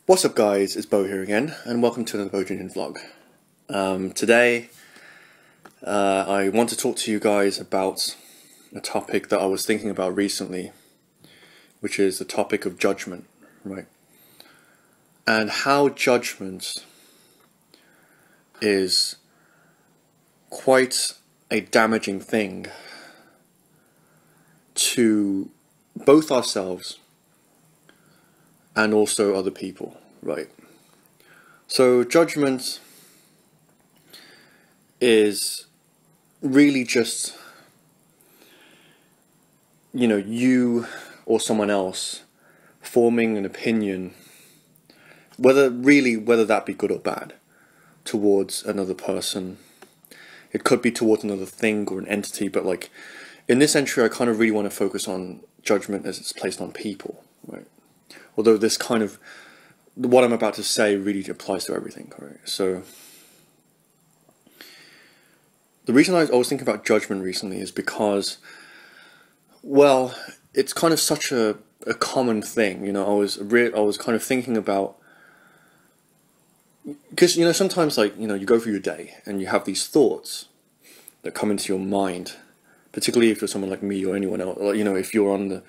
What's up guys, it's Bo here again, and welcome to another Bojanian vlog. Today, I want to talk to you guys about a topic that I was thinking about recently, which is the topic of judgment, right? And how judgment is quite a damaging thing to both ourselves and also other people, right? So judgment is really just, you or someone else forming an opinion, whether that be good or bad, towards another person. It could be towards another thing or an entity, but like in this entry I kind of really want to focus on judgment as it's placed on people, right? Although this kind of, what I'm about to say really applies to everything, right? So, the reason I was thinking about judgment recently is because, well, it's kind of such a common thing, I was kind of thinking about, because, sometimes, like, you go through your day and you have these thoughts that come into your mind, particularly if you're someone like me or anyone else, like, if you're on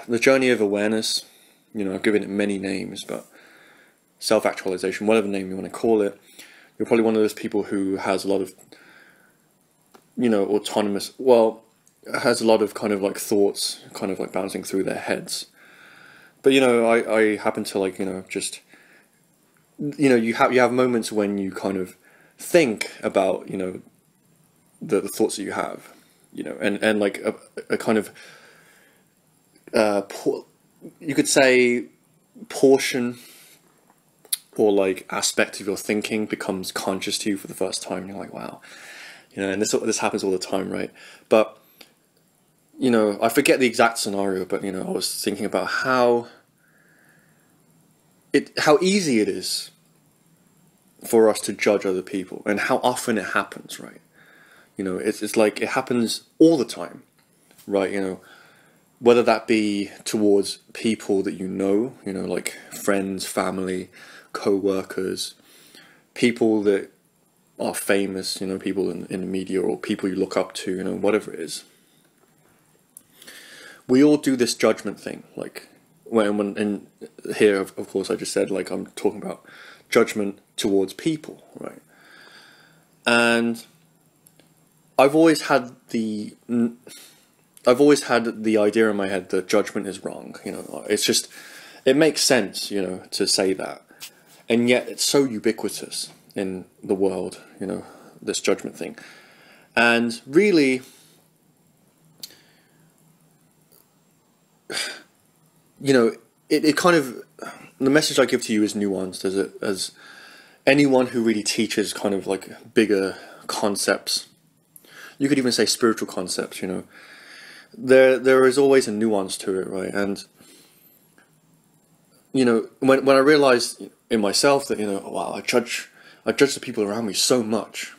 the journey of awareness, I've given it many names, but self-actualization, whatever name you want to call it, you're probably one of those people who has a lot of, has a lot of kind of like thoughts kind of like bouncing through their heads. But, I happen to like, just, you have moments when you kind of think about, the thoughts that you have, and like a kind of, you could say portion or like aspect of your thinking becomes conscious to you for the first time. You're like, wow, and this happens all the time, right? But I forget the exact scenario, but I was thinking about how easy it is for us to judge other people and how often it happens, right? It's like it happens all the time, right? Whether that be towards people that like friends, family, co-workers, people that are famous, people in the media or people you look up to, whatever it is. We all do this judgment thing, like, and here, of course, I just said, like, I'm talking about judgment towards people, right? And I've always had the idea in my head that judgment is wrong. It's just, it makes sense, to say that. And yet it's so ubiquitous in the world, this judgment thing. And really, it kind of, the message I give to you is nuanced as anyone who really teaches kind of like bigger concepts. You could even say spiritual concepts, There is always a nuance to it, right? And when I realized in myself that wow, I judge the people around me so much,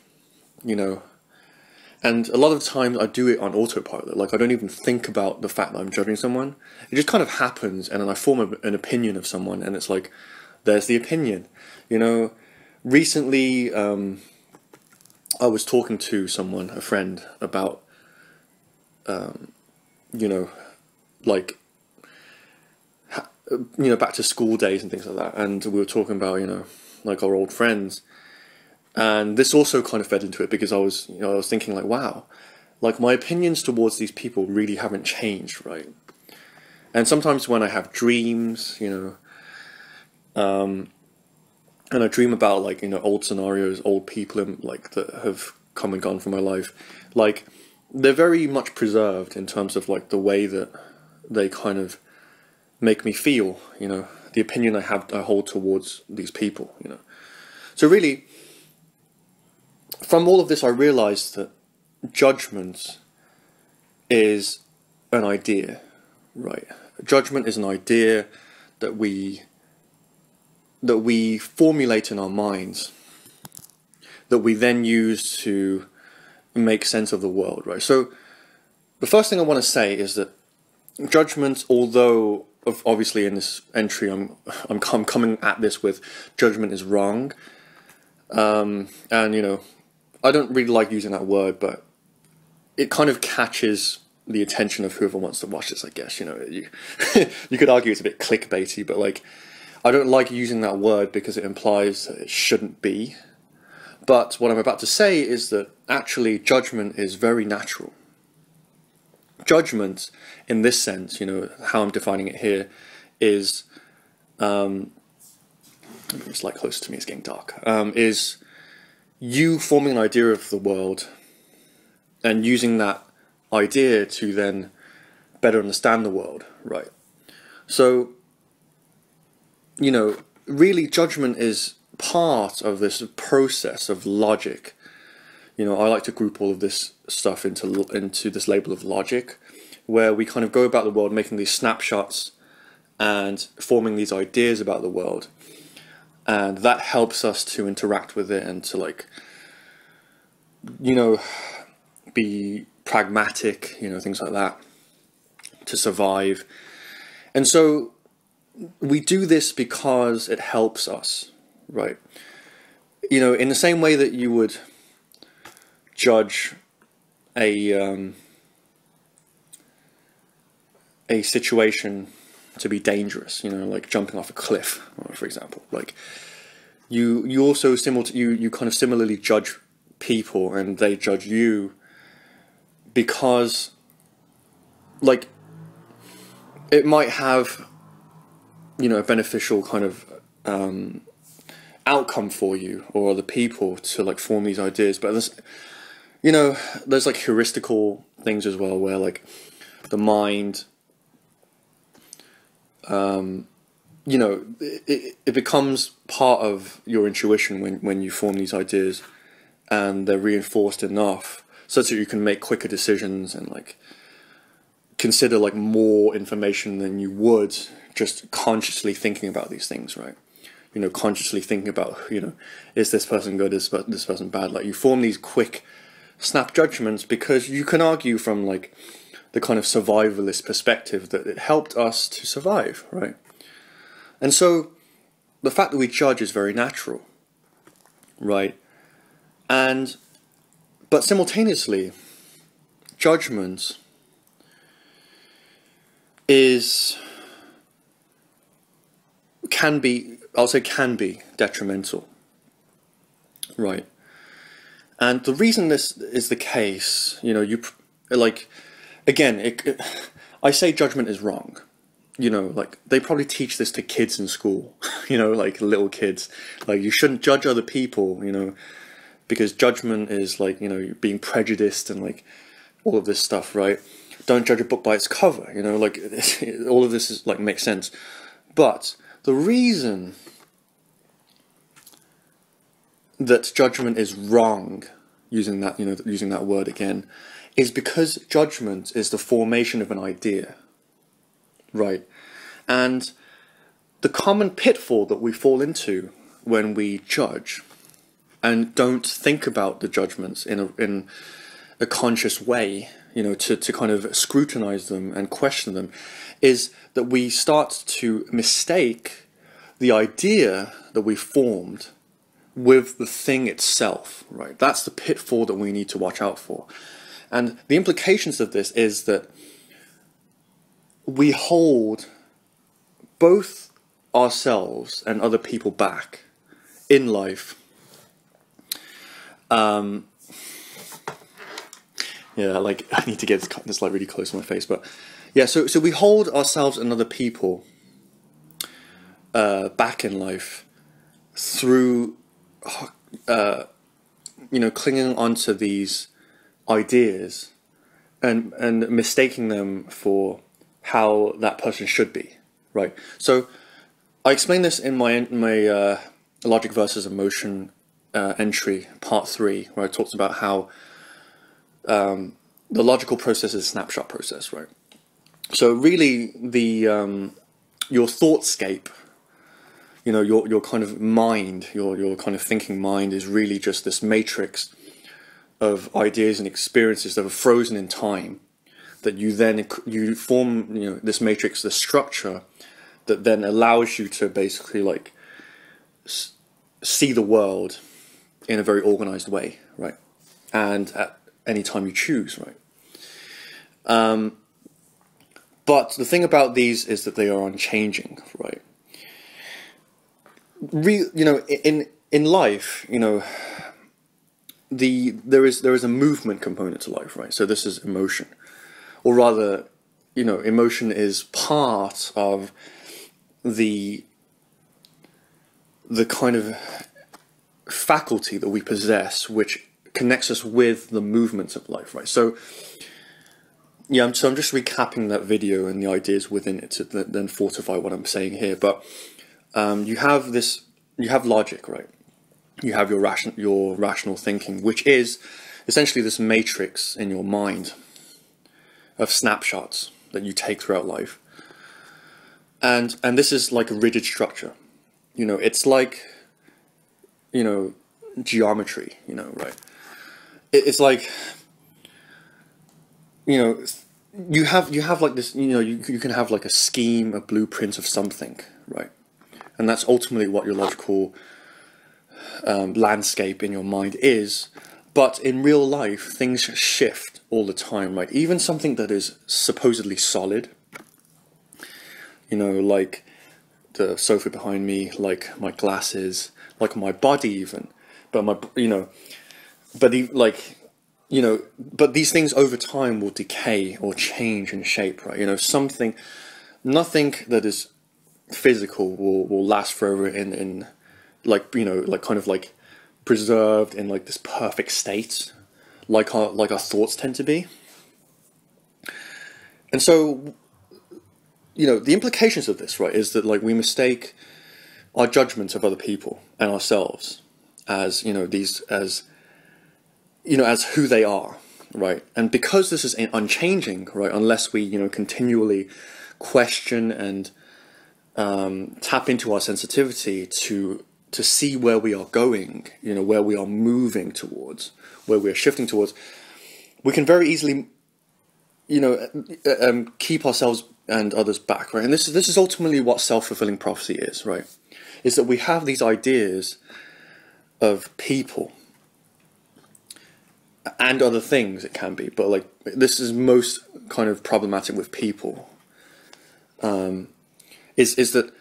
and a lot of times I do it on autopilot. Like I don't even think about the fact that I'm judging someone. It just kind of happens, and then I form an opinion of someone, and it's like, there's the opinion. Recently, I was talking to someone, a friend, about back to school days and things like that, and we were talking about like our old friends, and this also kind of fed into it because I was thinking like, wow, like my opinions towards these people really haven't changed, right? And sometimes when I have dreams, and I dream about like old scenarios, old people like that have come and gone from my life, like they're very much preserved in terms of like the way that they kind of make me feel, the opinion I hold towards these people, So really, from all of this, I realized that judgment is an idea, right? Judgment is an idea that we formulate in our minds, that we then use to make sense of the world, right? So the first thing I want to say is that judgment, although obviously in this entry, I'm coming at this with judgment is wrong, and you know, I don't really like using that word, but it kind of catches the attention of whoever wants to watch this, I guess. You know, you could argue it's a bit clickbaity, but like, I don't like using that word because it implies that it shouldn't be. But what I'm about to say is that actually judgment is very natural. Judgment, in this sense, you know, how I'm defining it here, is, it's like close to me, it's getting dark, is you forming an idea of the world and using that idea to then better understand the world, right? So, you know, really judgment is part of this process of logic. You know, I like to group all of this stuff into this label of logic, where we kind of go about the world making these snapshots and forming these ideas about the world. And that helps us to interact with it and to, like, you know, be pragmatic, you know, things like that, to survive. And so we do this because it helps us, right? You know, in the same way that you would judge a situation to be dangerous, you know, like jumping off a cliff, for example. Like, you also you kind of similarly judge people, and they judge you because, like, it might have, you know, a beneficial kind of outcome for you or other people to, like, form these ideas. But there's, you know, there's like heuristical things as well, where, like, the mind, you know, it becomes part of your intuition when you form these ideas, and they're reinforced enough such that you can make quicker decisions and, like, consider, like, more information than you would just consciously thinking about these things, right? You know, consciously thinking about, you know, is this person good, is this person bad? Like, you form these quick snap judgments because you can argue from, like, the kind of survivalist perspective that it helped us to survive, right? And so the fact that we judge is very natural, right? But simultaneously, judgment can be detrimental, right? And the reason this is the case, you know, again, I say judgment is wrong. You know, like, they probably teach this to kids in school, you know, like little kids. Like, you shouldn't judge other people, you know, because judgment is, like, you know, being prejudiced and, like, all of this stuff, right? Don't judge a book by its cover, you know, like, all of this is, like, makes sense. But the reason that judgment is wrong, using that, you know, using that word again, is because judgment is the formation of an idea, right? And the common pitfall that we fall into when we judge and don't think about the judgments in a conscious way, you know, to kind of scrutinize them and question them, is that we start to mistake the idea that we formed with the thing itself, right? That's the pitfall that we need to watch out for. And the implications of this is that we hold both ourselves and other people back in life. Yeah, like, I need to get this like really close to my face, but yeah, so we hold ourselves and other people back in life through, you know, clinging onto these ideas and mistaking them for how that person should be, right? So I explain this in my logic versus emotion entry, part 3, where I talked about how the logical process is a snapshot process, right? So really, your thoughtscape, you know, your kind of mind, your kind of thinking mind, is really just this matrix of ideas and experiences that are frozen in time, that you form, you know, this matrix, this structure that then allows you to basically like see the world in a very organized way, right? And at any time you choose, right? But the thing about these is that they are unchanging, right? You know, in life, you know, there is a movement component to life, right? So this is emotion, or rather, you know, emotion is part of the kind of faculty that we possess, which connects us with the movements of life, right? So yeah, so I'm just recapping that video and the ideas within it to then fortify what I'm saying here. But you have logic, right? You have your rational thinking, which is essentially this matrix in your mind of snapshots that you take throughout life. And this is like a rigid structure. You know, it's like, you know, geometry, you know, right? It's like, you know, you have like this, you know, you can have like a scheme, a blueprint of something, right? And that's ultimately what your logical landscape in your mind is. But in real life, things shift all the time, right? Even something that is supposedly solid, you know, like the sofa behind me, like my glasses, like my body even, but my, you know, but like, you know, but these things over time will decay or change in shape, right? You know, nothing that is physical will last forever in like, you know, like kind of like preserved in like this perfect state, like our thoughts tend to be. And so, you know, the implications of this, right, is that like we mistake our judgments of other people and ourselves as, you know, as who they are, right? And because this is unchanging, right, unless we, you know, continually question and tap into our sensitivity to see where we are going, you know, where we are moving towards, where we are shifting towards, we can very easily, you know, keep ourselves and others back, right? And this is ultimately what self-fulfilling prophecy is, right? Is that we have these ideas of people and other things, it can be, but like this is most kind of problematic with people, is that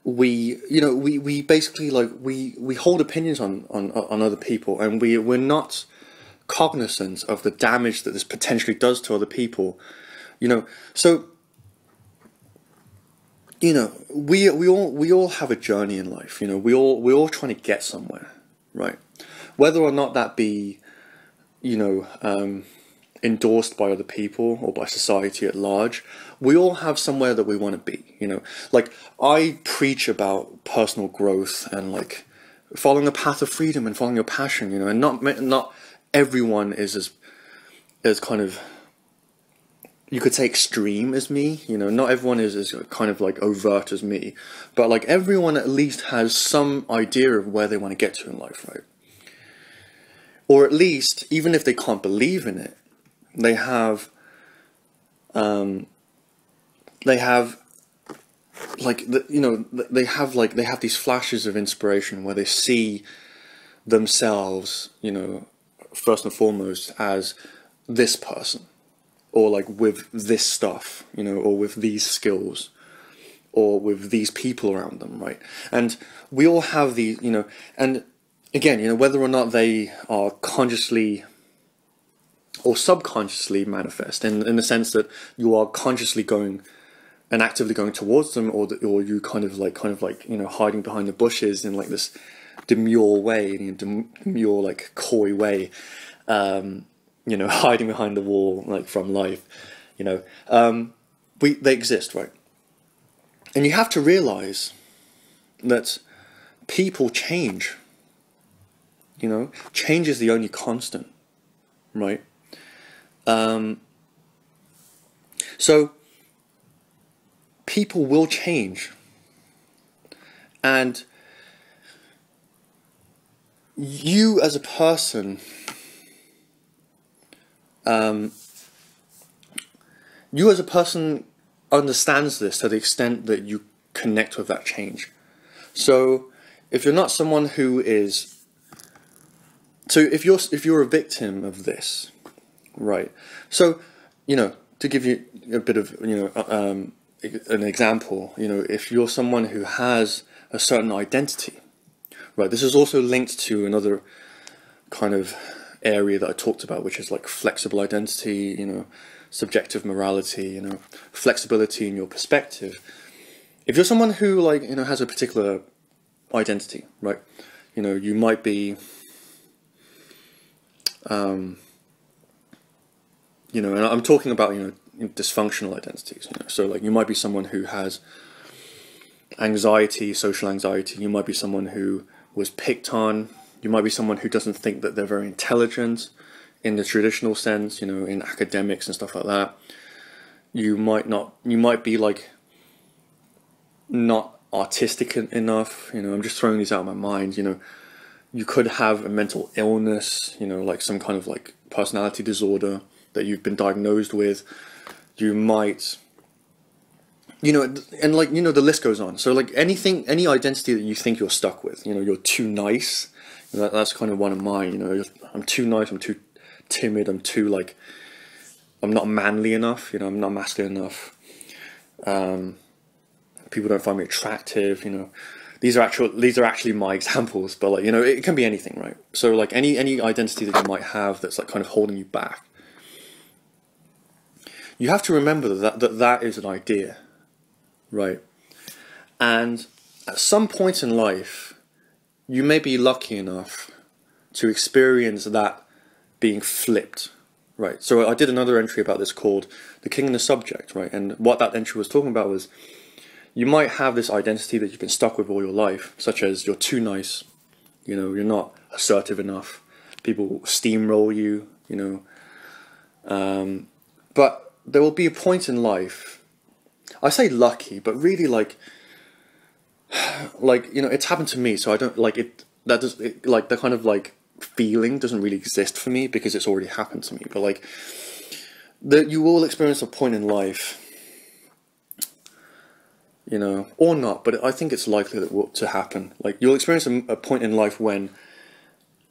we, you know, we basically like we hold opinions on other people, and we're not cognizant of the damage that this potentially does to other people, you know. So, you know, we all have a journey in life, you know, we all trying to get somewhere, right? Whether or not that be, you know, endorsed by other people or by society at large, we all have somewhere that we want to be, you know. Like, I preach about personal growth and like following a path of freedom and following your passion, you know, and not everyone is as kind of, you could say, extreme as me, you know. Not everyone is as kind of like overt as me, but like everyone at least has some idea of where they want to get to in life, right? Or at least, even if they can't believe in it, they have like, you know, they have these flashes of inspiration where they see themselves, you know, first and foremost as this person, or like with this stuff, you know, or with these skills, or with these people around them, right? And we all have these, you know, and again, you know, whether or not they are consciously or subconsciously manifest, in the sense that you are consciously going and actively going towards them, or you kind of like, you know, hiding behind the bushes in like this demure way, you know, demure like coy way, you know, hiding behind the wall like from life, you know, they exist, right? And you have to realize that people change. You know, change is the only constant, right? So people will change, and you as a person, you as a person understands this to the extent that you connect with that change. So if you're not someone who is, so if you're a victim of this, right? So, you know, to give you a bit of, you know, an example, you know, if you're someone who has a certain identity, right? This is also linked to another kind of area that I talked about, which is like flexible identity, you know, subjective morality, you know, flexibility in your perspective. If you're someone who, like, you know, has a particular identity, right? You know, you might be, you know, and I'm talking about, you know, dysfunctional identities, you know, so like you might be someone who has anxiety, social anxiety, you might be someone who was picked on, you might be someone who doesn't think that they're very intelligent in the traditional sense, you know, in academics and stuff like that. You might be like not artistic enough, you know, I'm just throwing these out of my mind, you know. You could have a mental illness, you know, like some kind of like personality disorder that you've been diagnosed with. You might, you know, and like, you know, the list goes on. So like anything, any identity that you think you're stuck with, you know, you're too nice. That's kind of one of mine, you know, I'm too nice, I'm too timid, I'm too like, I'm not manly enough, you know, I'm not masculine enough. People don't find me attractive, you know. These are actually my examples, but like, you know, it can be anything, right? So like any identity that you might have that's like kind of holding you back. You have to remember that is an idea, right? And at some point in life, you may be lucky enough to experience that being flipped, right? So I did another entry about this called The King and the Subject, right? And what that entry was talking about was, you might have this identity that you've been stuck with all your life, such as you're too nice, you know, you're not assertive enough, people steamroll you, you know. But there will be a point in life, I say lucky, but really like, you know, it's happened to me, so I don't, like, like, the kind of, like, feeling doesn't really exist for me because it's already happened to me, but, like, you will experience a point in life, you know, or not, but I think it's likely to happen. Like, you'll experience a point in life when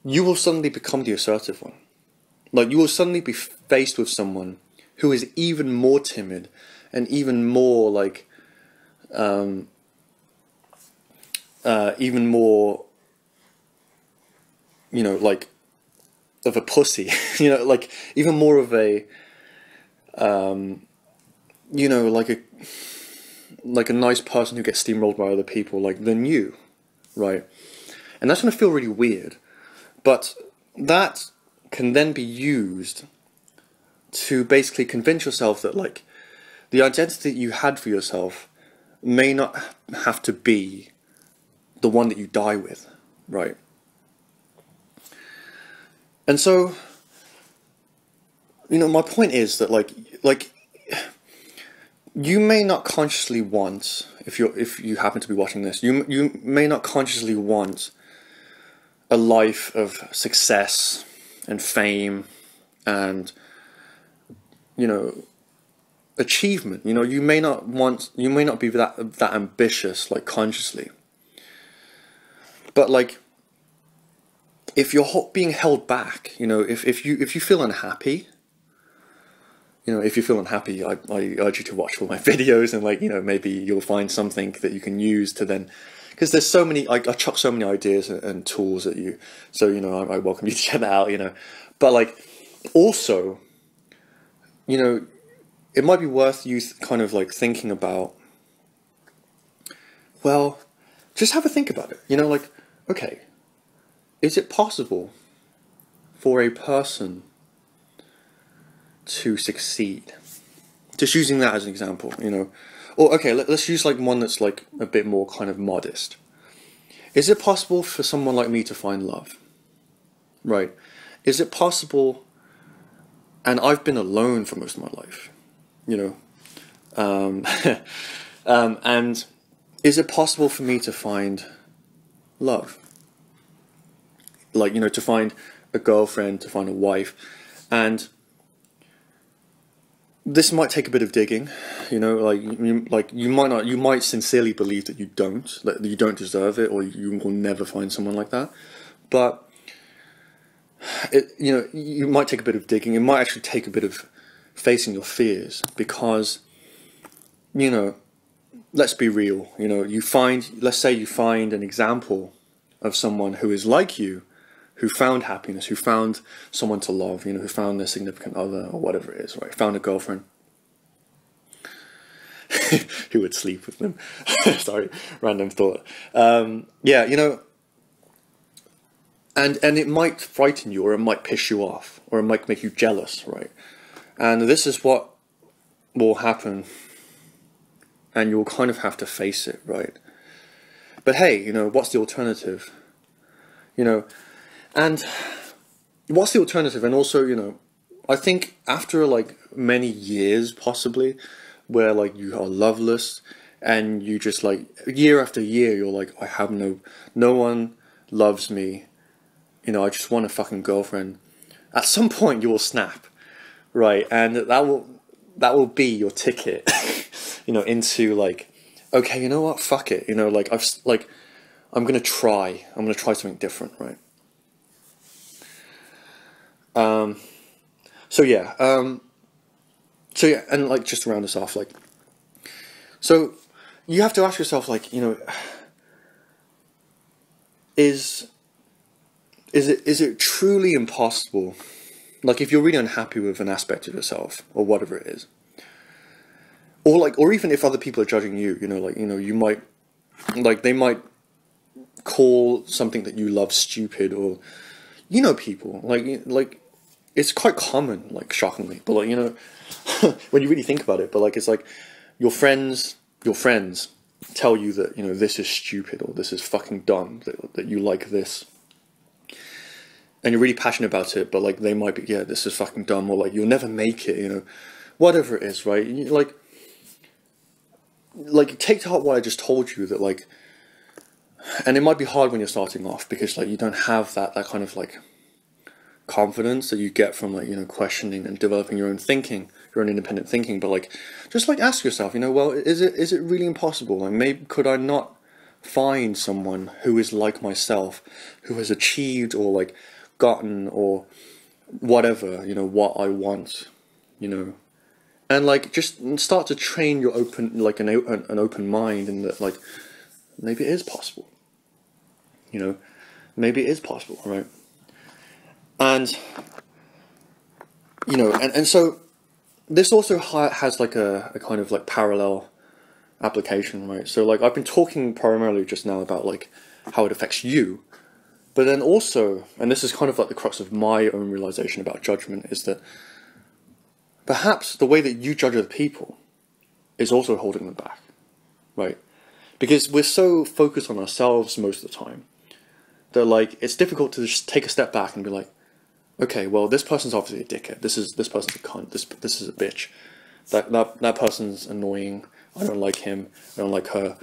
you will suddenly become the assertive one. Like, you will suddenly be faced with someone who is even more timid and even more, like, even more, you know, like, of a pussy, you know, like, even more of a, you know, like a nice person who gets steamrolled by other people, like, than you, right? And that's going to feel really weird, but that can then be used to basically convince yourself that, like, the identity that you had for yourself may not have to be the one that you die with, right? And so, you know, my point is that, like, you may not consciously want, if you happen to be watching this, you may not consciously want a life of success and fame and, you know, achievement. You know, you may not be that ambitious, like, consciously. But, like, if you're being held back, you know, if you feel unhappy, you know, if you feel unhappy, I urge you to watch all my videos, and, like, you know, maybe you'll find something that you can use to then, because there's so many, I chuck so many ideas and tools at you, so, you know, I welcome you to check that out, you know. But, like, also, you know, it might be worth you kind of, like, thinking about, well, just have a think about it, you know, like, okay, is it possible for a person to succeed? Just using that as an example, you know. Or, okay, let's use, like, one that's, like, a bit more kind of modest. Is it possible for someone like me to find love? Right. Is it possible, and I've been alone for most of my life, you know, and is it possible for me to find love? Like, you know, to find a girlfriend, to find a wife, and this might take a bit of digging, you might sincerely believe that you don't deserve it, or you will never find someone like that. But you might take a bit of digging. It might actually take a bit of facing your fears, because, let's be real. Let's say you find an example of someone who is like you, who found happiness, who found someone to love, who found their significant other, or whatever it is, right? Found a girlfriend who would sleep with them. Sorry, random thought. And it might frighten you, or it might piss you off, or it might make you jealous, right? And this is what will happen, and you'll kind of have to face it, right? But hey, what's the alternative? And what's the alternative? And also, I think after like many years, possibly, where like you are loveless, and you just like year after year, you're like, I have no one loves me. I just want a fucking girlfriend. At some point, you will snap, right? And that will be your ticket, into like, okay, you know what? Fuck it. I'm gonna try something different, right? So yeah, and like, just to round this off, like, so you have to ask yourself, like, is it truly impossible? Like, if you're really unhappy with an aspect of yourself, or whatever it is, or even if other people are judging you, you might, like, they might call something that you love stupid, or, people, like, it's quite common, like, shockingly, but like, when you really think about it, but like, it's like, your friends tell you that, this is stupid, or this is fucking dumb, that you like this, and you're really passionate about it, but like, they might be, yeah, this is fucking dumb, or like, you'll never make it, whatever it is, right? Like, take to heart what I just told you, that like, and it might be hard when you're starting off, because like, you don't have that kind of like confidence that you get from like, questioning and developing your own thinking, your own independent thinking. But like, just like, ask yourself, well, is it really impossible? And maybe, could I not find someone who is like myself, who has achieved, or like gotten, or whatever, what I want, and like, just start to train your an open mind, and that like, maybe it is possible, maybe it is possible, right? And and so this also has like a kind of like parallel application, right? So like, I've been talking primarily just now about like how it affects you, but then also, and this is kind of like the crux of my own realization about judgment, is that perhaps the way that you judge other people is also holding them back, right? Because we're so focused on ourselves most of the time that like, it's difficult to just take a step back and be like, okay, well, this person's obviously a dickhead. This person's a cunt. This is a bitch. That person's annoying. I don't like him. I don't like her.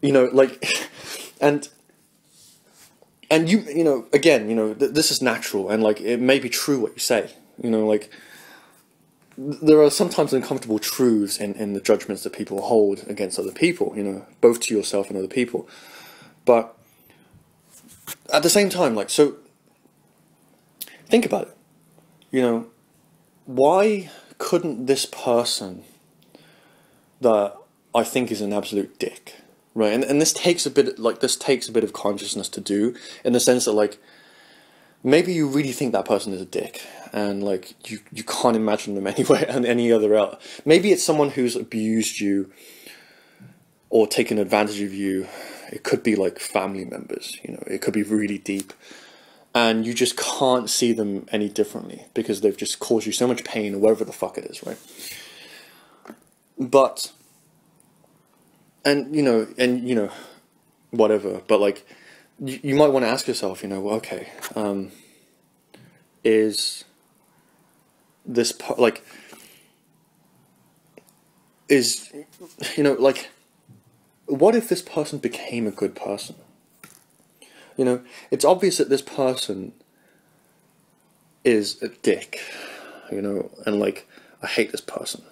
Like, and you, again, this is natural, and like, it may be true what you say. Like, there are sometimes uncomfortable truths in the judgments that people hold against other people. Both to yourself and other people. But at the same time, like, so, think about it. Why couldn't this person that I think is an absolute dick, right? And this takes a bit of consciousness to do, in the sense that like, maybe you really think that person is a dick, and like, you can't imagine them anywhere and any other else. Maybe it's someone who's abused you or taken advantage of you. It could be like family members, it could be really deep. And you just can't see them any differently, because they've just caused you so much pain, or whatever the fuck it is, right? But, and whatever, but like, you might want to ask yourself, well, okay, is this, like, like, what if this person became a good person? It's obvious that this person is a dick, and like, I hate this person,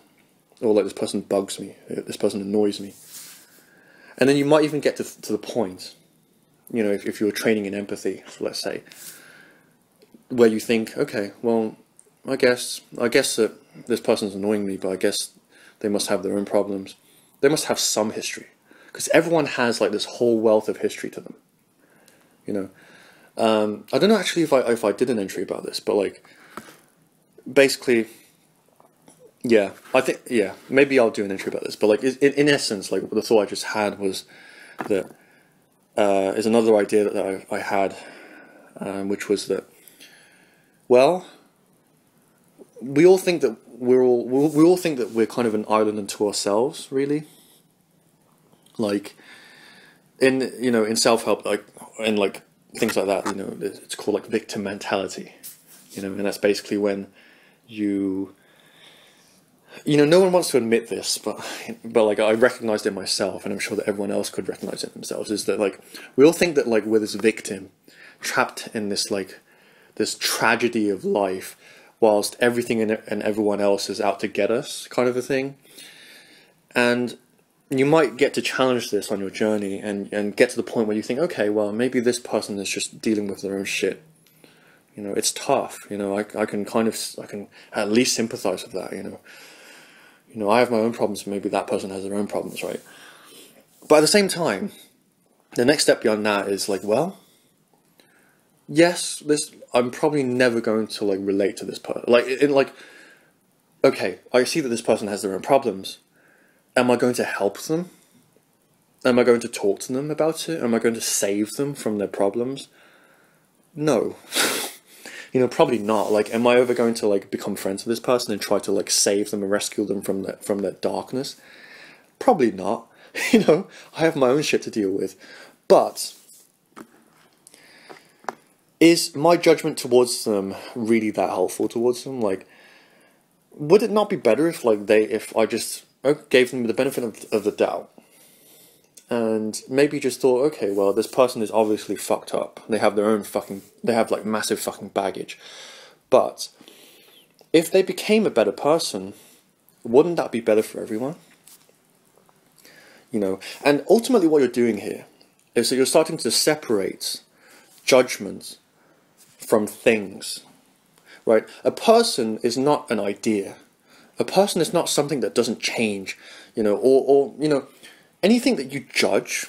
or like this person bugs me, this person annoys me. And then you might even get to the point, you know, if you're training in empathy, let's say, where you think, okay, well, I guess that this person's annoying me, but I guess they must have their own problems. They must have some history, because everyone has like this whole wealth of history to them, you know. I don't know actually if I did an entry about this, but like, basically, yeah, I think, yeah, maybe I'll do an entry about this, but like, in essence, like, the thought I just had was that, is another idea that I had, which was that, well, we all think that we all think that we're kind of an island unto ourselves, really. Like, in self-help, like, and like things like that, you know, it's called like victim mentality, you know, and that's basically when you know, no one wants to admit this, but like, I recognized it myself, and I'm sure that everyone else could recognize it themselves, is that like, we all think that like we're this victim trapped in this like, this tragedy of life, whilst everything and everyone else is out to get us, kind of a thing. And you might get to challenge this on your journey and get to the point where you think, okay, well, maybe this person is just dealing with their own shit. You know, it's tough. You know, I can at least sympathize with that. You know, I have my own problems. Maybe that person has their own problems, right? But at the same time, the next step beyond that is like, well, yes, I'm probably never going to like relate to this person. Like, okay, I see that this person has their own problems. Am I going to help them? Am I going to talk to them about it? Am I going to save them from their problems? No. You know, probably not. Like, am I ever going to like become friends with this person and try to like save them and rescue them from their darkness? Probably not. You know, I have my own shit to deal with. But is my judgment towards them really that helpful towards them? Like, would it not be better if I just gave them the benefit of the doubt, and maybe just thought, okay, well, this person is obviously fucked up. They have their own they have like massive fucking baggage. But if they became a better person, wouldn't that be better for everyone? You know, and ultimately what you're doing here is that you're starting to separate judgment from things, right? A person is not an idea. A person is not something that doesn't change, you know, or you know, anything that you judge,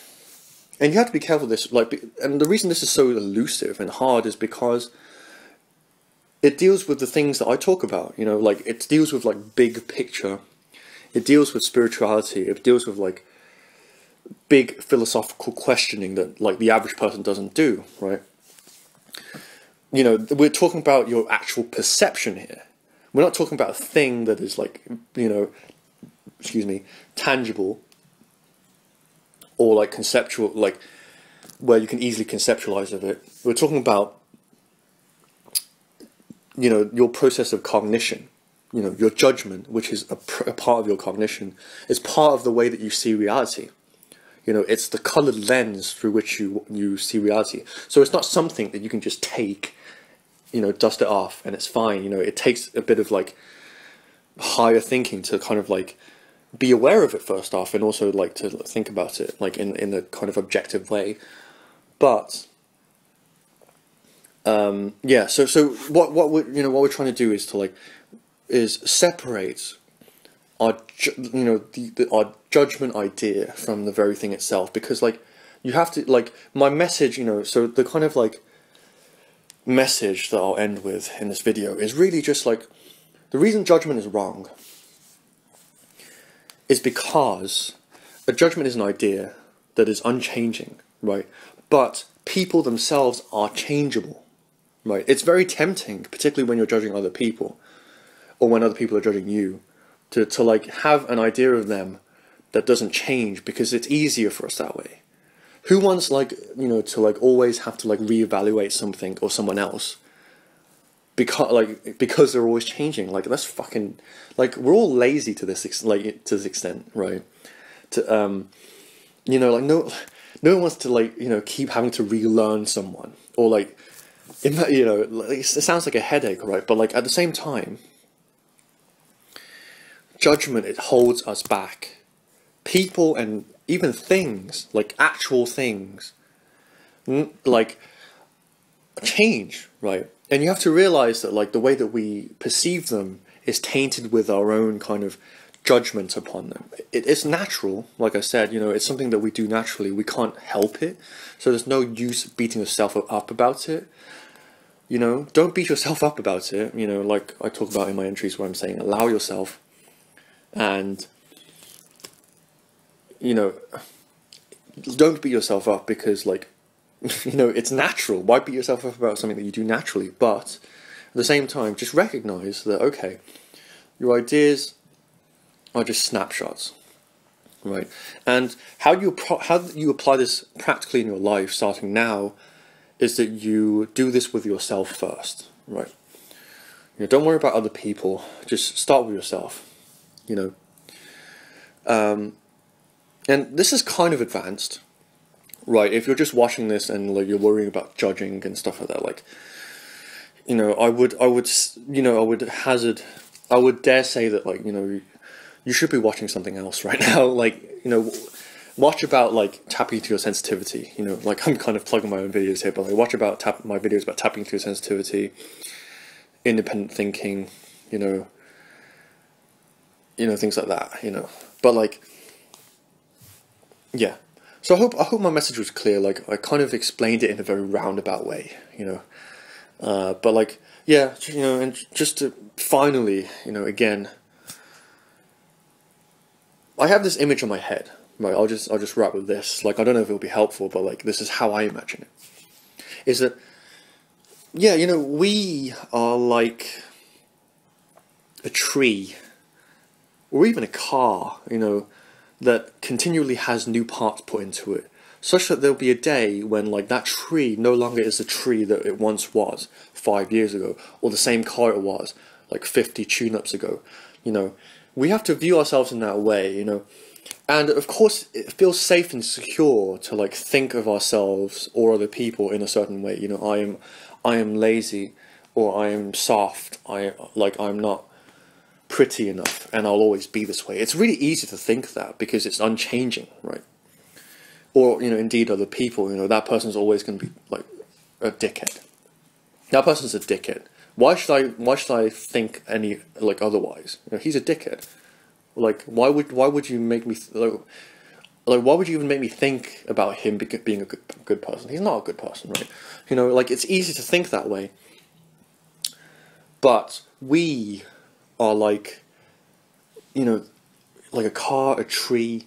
and you have to be careful with this, like, and the reason this is so elusive and hard is because it deals with the things that I talk about, you know, like, it deals with like big picture, it deals with spirituality, it deals with like big philosophical questioning that like the average person doesn't do, right? You know, we're talking about your actual perception here. We're not talking about a thing that is like, you know, tangible or like conceptual, like where you can easily conceptualize of it. We're talking about, you know, your process of cognition, you know, your judgment, which is a part of your cognition. It's part of the way that you see reality. You know, it's the colored lens through which you see reality. So it's not something that you can just take, you know, dust it off and it's fine. You know, it takes a bit of like higher thinking to kind of like be aware of it first off, and also like to think about it like in a kind of objective way. But yeah, so what we're trying to do is separate our our judgment idea from the very thing itself, because like you have to, like, my message, you know, so the kind of like message that I'll end with in this video is really just like, the reason judgment is wrong is because a judgment is an idea that is unchanging, right? But people themselves are changeable, right? It's very tempting, particularly when you're judging other people, or when other people are judging you, to like have an idea of them that doesn't change, because it's easier for us that way. Who wants, like, you know, to like always have to like reevaluate something or someone else because they're always changing? Like, that's fucking, like, we're all lazy to this extent, right? To you know, like, no one wants to, like, you know, keep having to relearn someone, or like, you know, like, it sounds like a headache, right? But like at the same time, judgment, it holds us back. People and even things, like actual things, like change, right? And you have to realize that like the way that we perceive them is tainted with our own kind of judgment upon them. It's natural, like I said, you know, it's something that we do naturally. We can't help it. So there's no use beating yourself up about it. You know, don't beat yourself up about it. You know, like I talk about in my entries where I'm saying allow yourself, and, you know, don't beat yourself up because, like, you know, it's natural. Why beat yourself up about something that you do naturally? But at the same time, just recognize that, okay, your ideas are just snapshots, right? And how you apply this practically in your life, starting now, is that you do this with yourself first, right? You know, don't worry about other people. Just start with yourself, you know. And this is kind of advanced, right? If you're just watching this and like you're worrying about judging and stuff like that, like, you know, I would dare say that, like, you know, you should be watching something else right now. Like, you know, watch about like tapping into your sensitivity. You know, like I'm kind of plugging my own videos here, but like watch about my videos about tapping into your sensitivity, independent thinking, you know, things like that. You know, but like, yeah. So I hope my message was clear. Like I kind of explained it in a very roundabout way. You know, but like, yeah, you know, and just to finally, you know, again, I have this image in my head, right? I'll just wrap with this. Like, I don't know if it'll be helpful, but like, this is how I imagine it. Is that, yeah, you know, we are like a tree, or even a car, you know, that continually has new parts put into it, such that there'll be a day when like that tree no longer is the tree that it once was 5 years ago, or the same car it was like 50 tune-ups ago, you know. We have to view ourselves in that way, you know, and of course it feels safe and secure to like think of ourselves or other people in a certain way. You know, I am lazy, or I am soft. I'm not pretty enough, and I'll always be this way. It's really easy to think that because it's unchanging, right? Or, you know, indeed other people, you know, that person's always going to be like a dickhead. That person's a dickhead. Why should I think any like otherwise? You know, he's a dickhead. Like, why would you make me like why would you even make me think about him being a good person? He's not a good person, right? You know, like, it's easy to think that way. But we are like, you know, like a car, a tree,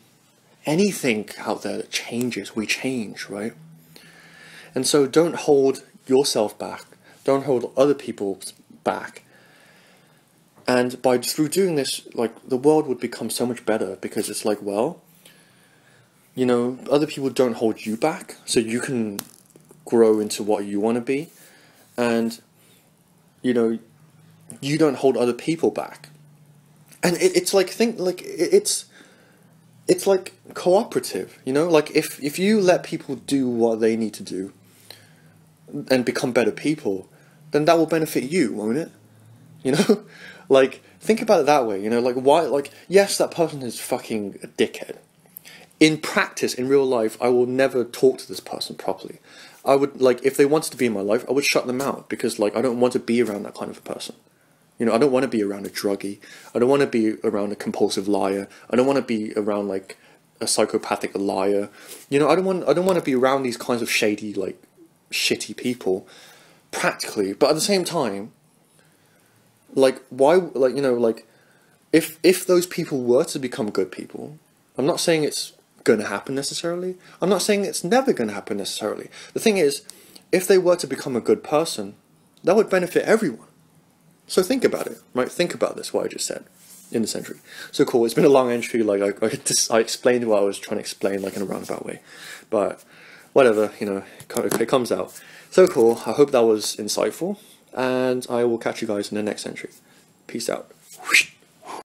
anything out there that changes, we change, right? And so don't hold yourself back. Don't hold other people back. And through doing this, like, the world would become so much better, because it's like, well, you know, other people don't hold you back, so you can grow into what you want to be. And, you know, you don't hold other people back. And it's like, it's like cooperative, you know? Like, if you let people do what they need to do and become better people, then that will benefit you, won't it? You know? Like, think about it that way, you know? Like, why, like, yes, that person is fucking a dickhead. In practice, in real life, I will never talk to this person properly. I would, like, if they wanted to be in my life, I would shut them out, because, like, I don't want to be around that kind of a person. You know, I don't want to be around a druggie. I don't want to be around a compulsive liar. I don't want to be around, like, a psychopathic liar. You know, I don't want to be around these kinds of shady, like, shitty people, practically. But at the same time, like, why, like, you know, like, if those people were to become good people, I'm not saying it's going to happen necessarily. I'm not saying it's never going to happen necessarily. The thing is, if they were to become a good person, that would benefit everyone. So think about it, right? Think about this, what I just said, in this entry. So cool, it's been a long entry, like, I explained what I was trying to explain, like, in a roundabout way. But, whatever, you know, it comes out. So cool, I hope that was insightful, and I will catch you guys in the next entry. Peace out.